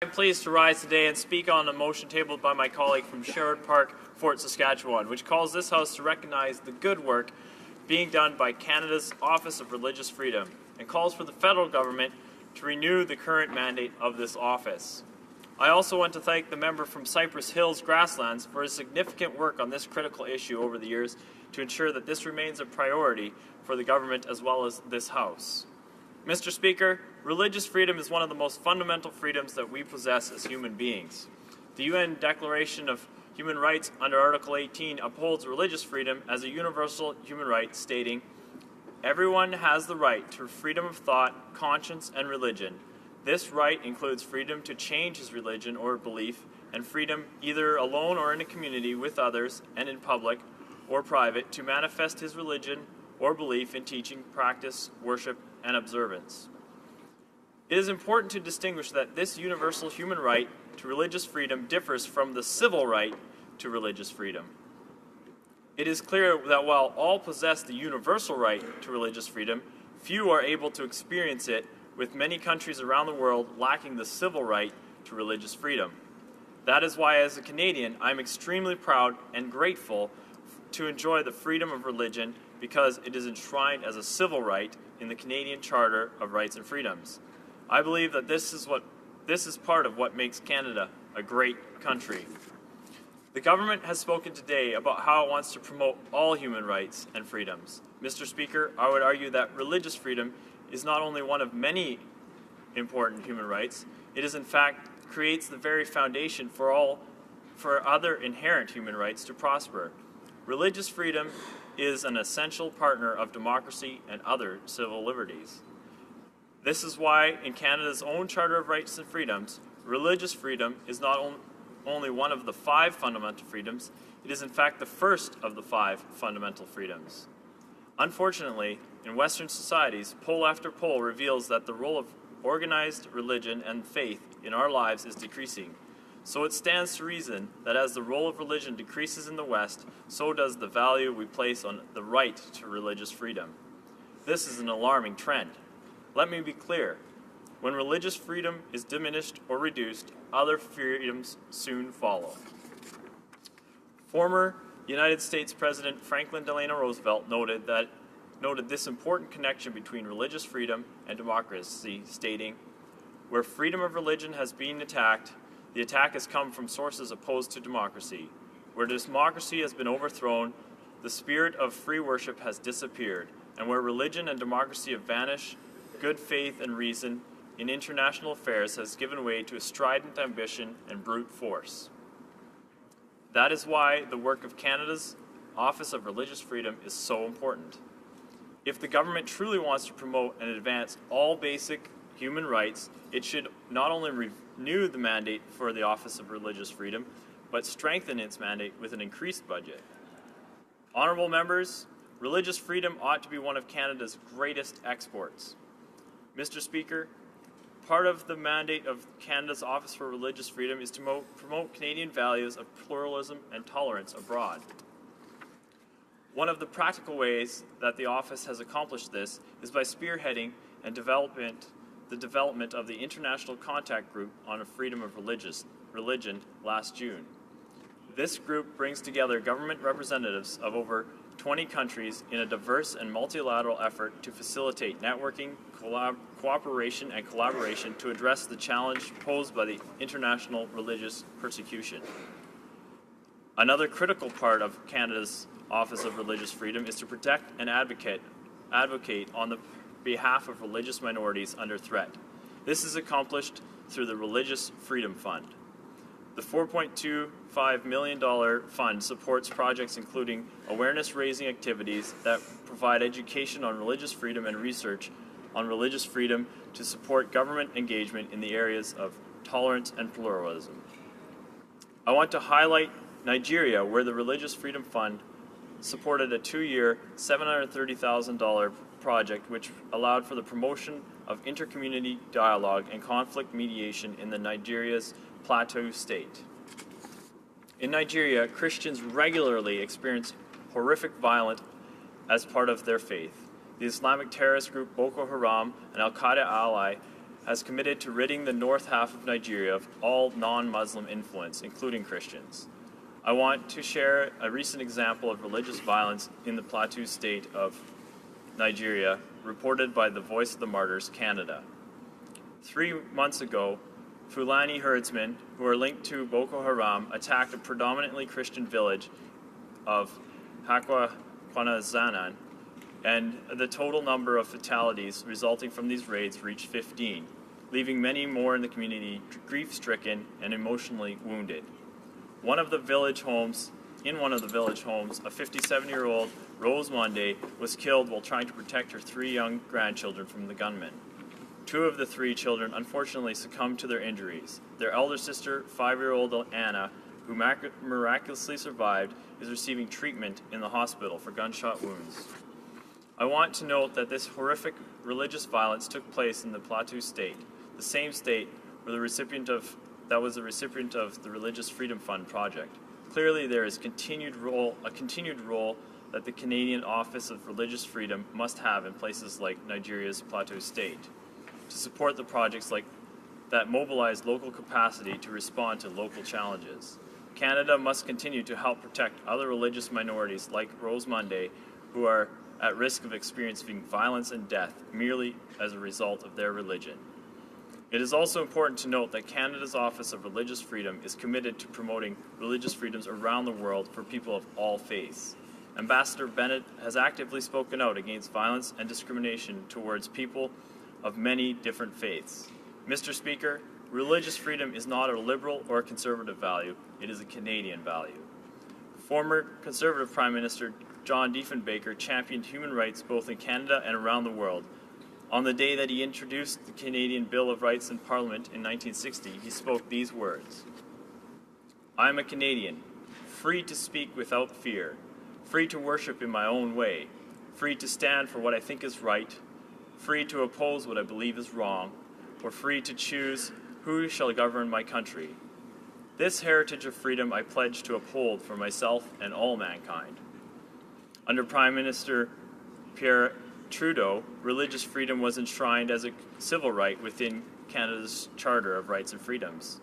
I'm pleased to rise today and speak on a motion tabled by my colleague from Sherwood Park, Fort Saskatchewan, which calls this House to recognize the good work being done by Canada's Office of Religious Freedom and calls for the federal government to renew the current mandate of this office. I also want to thank the member from Cypress Hills Grasslands for his significant work on this critical issue over the years to ensure that this remains a priority for the government as well as this House. Mr. Speaker, religious freedom is one of the most fundamental freedoms that we possess as human beings. The UN Declaration of Human Rights under Article 18 upholds religious freedom as a universal human right, stating, "Everyone has the right to freedom of thought, conscience, and religion. This right includes freedom to change his religion or belief, and freedom, either alone or in a community with others and in public or private, to manifest his religion or belief in teaching, practice, worship, and observance." It is important to distinguish that this universal human right to religious freedom differs from the civil right to religious freedom. It is clear that while all possess the universal right to religious freedom, few are able to experience it, with many countries around the world lacking the civil right to religious freedom. That is why, as a Canadian, I'm extremely proud and grateful to enjoy the freedom of religion, because it is enshrined as a civil right in the Canadian Charter of Rights and Freedoms. I believe that this is part of what makes Canada a great country. The government has spoken today about how it wants to promote all human rights and freedoms. Mr. Speaker, I would argue that religious freedom is not only one of many important human rights, it is in fact creates the very foundation for other inherent human rights to prosper. Religious freedom is an essential partner of democracy and other civil liberties. This is why, in Canada's own Charter of Rights and Freedoms, religious freedom is not only one of the 5 fundamental freedoms, it is in fact the first of the 5 fundamental freedoms. Unfortunately, in Western societies, poll after poll reveals that the role of organized religion and faith in our lives is decreasing. So it stands to reason that as the role of religion decreases in the West, so does the value we place on the right to religious freedom. This is an alarming trend. Let me be clear. When religious freedom is diminished or reduced, other freedoms soon follow. Former United States President Franklin Delano Roosevelt noted this important connection between religious freedom and democracy, stating, "Where freedom of religion has been attacked, the attack has come from sources opposed to democracy. Where democracy has been overthrown, the spirit of free worship has disappeared. And where religion and democracy have vanished, good faith and reason in international affairs has given way to a strident ambition and brute force." That is why the work of Canada's Office of Religious Freedom is so important. If the government truly wants to promote and advance all basic human rights, it should not only renew the mandate for the Office of Religious Freedom, but strengthen its mandate with an increased budget. Honourable members, religious freedom ought to be one of Canada's greatest exports. Mr. Speaker, part of the mandate of Canada's Office for Religious Freedom is to promote Canadian values of pluralism and tolerance abroad. One of the practical ways that the office has accomplished this is by spearheading and the development of the International Contact Group on Freedom of Religion last June. This group brings together government representatives of over 20 countries in a diverse and multilateral effort to facilitate networking, cooperation, and collaboration to address the challenge posed by the international religious persecution. Another critical part of Canada's Office of Religious Freedom is to protect and advocate on the behalf of religious minorities under threat. This is accomplished through the Religious Freedom Fund. The $4.25 million fund supports projects including awareness-raising activities that provide education on religious freedom and research on religious freedom to support government engagement in the areas of tolerance and pluralism. I want to highlight Nigeria, where the Religious Freedom Fund supported a 2-year, $730,000 project which allowed for the promotion of intercommunity dialogue and conflict mediation in Nigeria's Plateau State. In Nigeria, Christians regularly experience horrific violence as part of their faith. The Islamic terrorist group Boko Haram, an al-Qaeda ally, has committed to ridding the north half of Nigeria of all non-Muslim influence, including Christians. I want to share a recent example of religious violence in the Plateau state of Nigeria, reported by the Voice of the Martyrs Canada. 3 months ago, Fulani herdsmen, who are linked to Boko Haram, attacked a predominantly Christian village of Hakwa-Kwanazanan, and the total number of fatalities resulting from these raids reached 15, leaving many more in the community grief-stricken and emotionally wounded. In one of the village homes, a 57-year-old Rose Monday was killed while trying to protect her 3 young grandchildren from the gunmen. 2 of the 3 children unfortunately succumbed to their injuries. Their elder sister, 5-year-old Anna, who miraculously survived, is receiving treatment in the hospital for gunshot wounds. I want to note that this horrific religious violence took place in the Plateau state, the same state where that was the recipient of the Religious Freedom Fund project. Clearly, there is a continued role that the Canadian Office of Religious Freedom must have in places like Nigeria's Plateau state to support the projects like that mobilize local capacity to respond to local challenges. Canada must continue to help protect other religious minorities like Rose Monday, who are at risk of experiencing violence and death merely as a result of their religion. It is also important to note that Canada's Office of Religious Freedom is committed to promoting religious freedoms around the world for people of all faiths. Ambassador Bennett has actively spoken out against violence and discrimination towards people of many different faiths. Mr. Speaker, religious freedom is not a liberal or conservative value, it is a Canadian value. Former Conservative Prime Minister John Diefenbaker championed human rights both in Canada and around the world. On the day that he introduced the Canadian Bill of Rights in Parliament in 1960, he spoke these words: "I am a Canadian, free to speak without fear, free to worship in my own way, free to stand for what I think is right, free to oppose what I believe is wrong, or free to choose who shall govern my country. This heritage of freedom I pledge to uphold for myself and all mankind." Under Prime Minister Pierre Trudeau, religious freedom was enshrined as a civil right within Canada's Charter of Rights and Freedoms.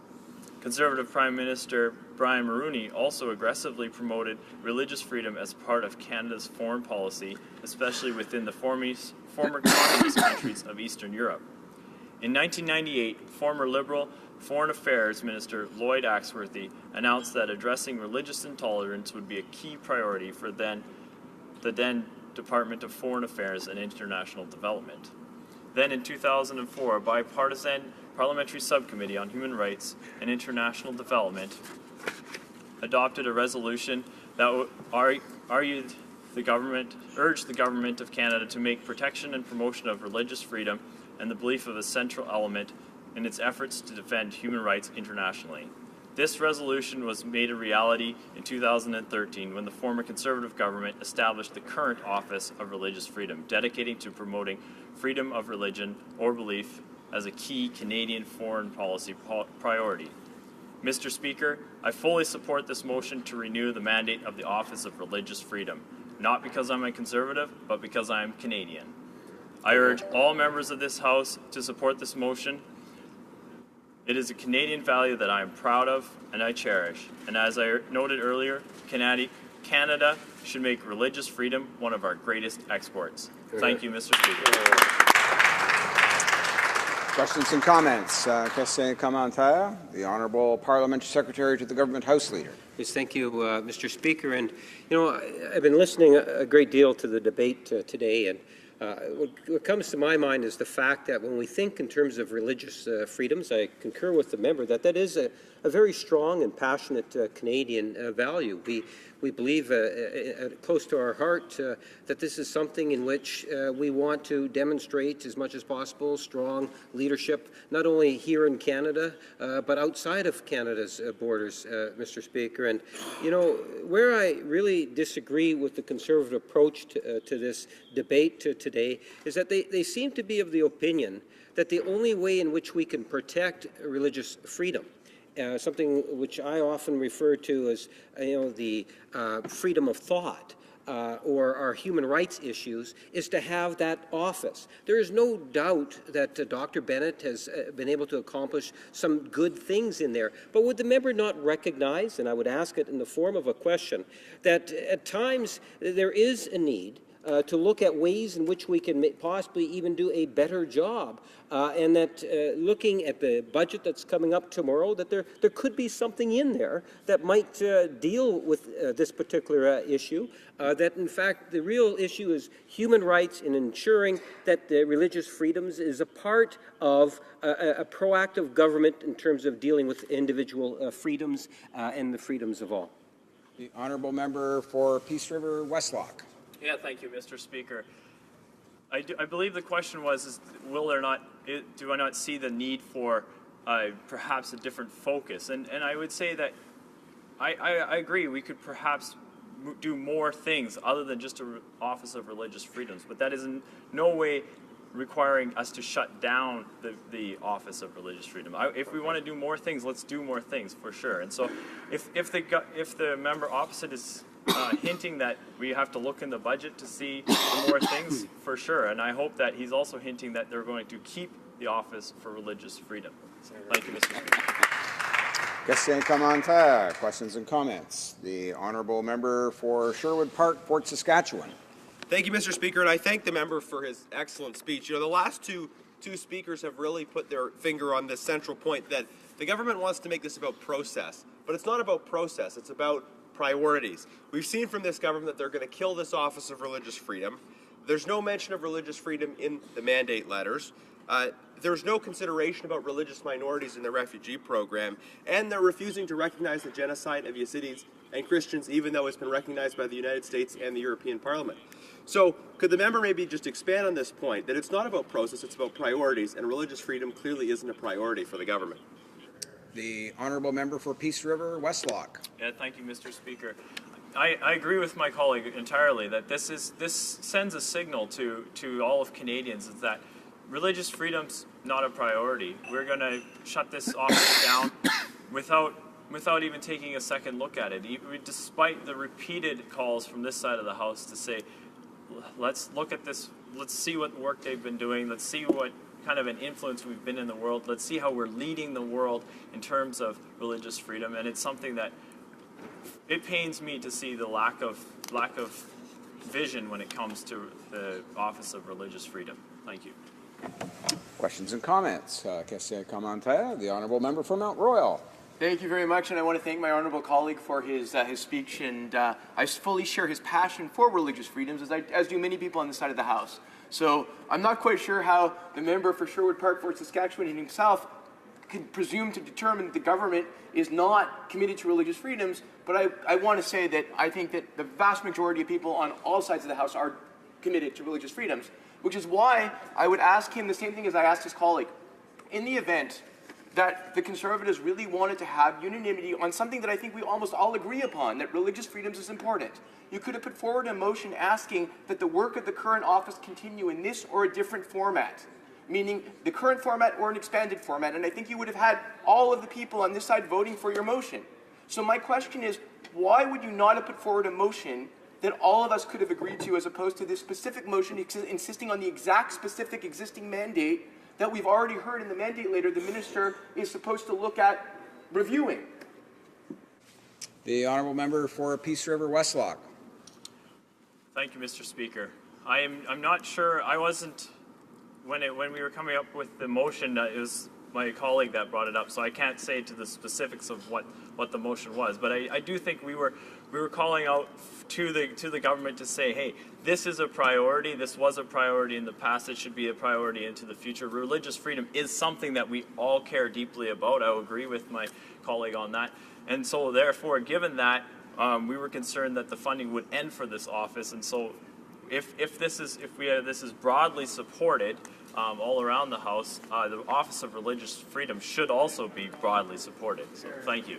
Conservative Prime Minister Brian Mulroney also aggressively promoted religious freedom as part of Canada's foreign policy, especially within the former communist countries of Eastern Europe. In 1998, former Liberal Foreign Affairs Minister Lloyd Axworthy announced that addressing religious intolerance would be a key priority for the then Department of Foreign Affairs and International Development. Then in 2004, a bipartisan parliamentary subcommittee on human rights and international development adopted a resolution that urged the government of Canada to make protection and promotion of religious freedom and the belief of a central element in its efforts to defend human rights internationally. This resolution was made a reality in 2013 when the former Conservative government established the current Office of Religious Freedom, dedicating to promoting freedom of religion or belief as a key Canadian foreign policy priority. Mr. Speaker, I fully support this motion to renew the mandate of the Office of Religious Freedom, not because I'm a Conservative, but because I am Canadian. I urge all members of this House to support this motion. It is a Canadian value that I am proud of and I cherish. And as I noted earlier, Canada should make religious freedom one of our greatest exports. Thank you, Mr. Speaker. Questions and comments? Questions et commentaires? The Honourable Parliamentary Secretary to the Government House Leader. Yes, thank you, Mr. Speaker. And, you know, I've been listening a great deal to the debate today, and what comes to my mind is the fact that when we think in terms of religious freedoms, I concur with the member that that is a very strong and passionate Canadian value. We believe close to our heart that this is something in which we want to demonstrate as much as possible strong leadership, not only here in Canada, but outside of Canada's borders, Mr. Speaker. And, you know, where I really disagree with the Conservative approach to this debate today is that they seem to be of the opinion that the only way in which we can protect religious freedom, something which I often refer to as, the freedom of thought, or our human rights issues is to have that office. There is no doubt that Dr. Bennett has been able to accomplish some good things in there. But would the member not recognize, and I would ask it in the form of a question, that at times there is a need to look at ways in which we can possibly even do a better job, and that looking at the budget that's coming up tomorrow, that there could be something in there that might deal with this particular issue, that in fact the real issue is human rights and ensuring that the religious freedoms is a part of a proactive government in terms of dealing with individual freedoms and the freedoms of all. The honourable member for Peace River Westlock. Yeah, thank you, Mr. Speaker. I believe the question was, do I not see the need for perhaps a different focus? And I would say that I agree, we could perhaps do more things other than just an Office of Religious Freedoms, but that is in no way requiring us to shut down the Office of Religious Freedom. If we want to do more things, let's do more things for sure. And so if the member opposite is hinting that we have to look in the budget to see more things, for sure. And I hope that he's also hinting that they're going to keep the Office for Religious Freedom. Thank you, Mr. Speaker. Question commentaire. Questions and comments. The honourable member for Sherwood Park, Fort Saskatchewan. Thank you, Mr. Speaker, and I thank the member for his excellent speech. You know, the last two speakers have really put their finger on this central point that the government wants to make this about process, but it's not about process, it's about priorities. We've seen from this government that they're going to kill this Office of Religious Freedom. There's no mention of religious freedom in the mandate letters. There's no consideration about religious minorities in the refugee program, and they're refusing to recognize the genocide of Yazidis and Christians, even though it's been recognized by the United States and the European Parliament. So could the member maybe just expand on this point, that it's not about process, it's about priorities, and religious freedom clearly isn't a priority for the government? The honourable member for Peace River Westlock. Yeah, thank you, Mr. Speaker. I agree with my colleague entirely that this sends a signal to all of Canadians is that religious freedom's not a priority. We're going to shut this office down without even taking a second look at it, despite the repeated calls from this side of the House to say, let's look at this, let's see what work they've been doing, let's see what kind of an influence we've been in the world, let's see how we're leading the world in terms of religious freedom. And it's something that it pains me to see the lack of vision when it comes to the Office of Religious Freedom. Thank you. Questions and comments. Question commentaire. The honourable member for Mount Royal. Thank you very much, and I want to thank my honourable colleague for his speech, and I fully share his passion for religious freedoms, as do many people on this side of the House. So I'm not quite sure how the member for Sherwood Park, Fort Saskatchewan, and himself can presume to determine that the government is not committed to religious freedoms, but I want to say that I think that the vast majority of people on all sides of the House are committed to religious freedoms, which is why I would ask him the same thing as I asked his colleague. In the event that the Conservatives really wanted to have unanimity on something that I think we almost all agree upon, that religious freedoms is important, you could have put forward a motion asking that the work of the current office continue in this or a different format, meaning the current format or an expanded format, and I think you would have had all of the people on this side voting for your motion. So my question is, why would you not have put forward a motion that all of us could have agreed to, as opposed to this specific motion insisting on the exact specific existing mandate that we've already heard in the mandate letter the minister is supposed to look at reviewing? The honourable member for Peace River Westlock. Thank you, Mr. Speaker. I'm not sure. I wasn't when we were coming up with the motion. It was my colleague that brought it up, so I can't say to the specifics of what the motion was. But I do think we were calling out to the government to say, hey, this is a priority. This was a priority in the past. It should be a priority into the future. Religious freedom is something that we all care deeply about. I will agree with my colleague on that. And so, therefore, given that, we were concerned that the funding would end for this office. And so, if this is broadly supported all around the House, the Office of Religious Freedom should also be broadly supported. So, thank you.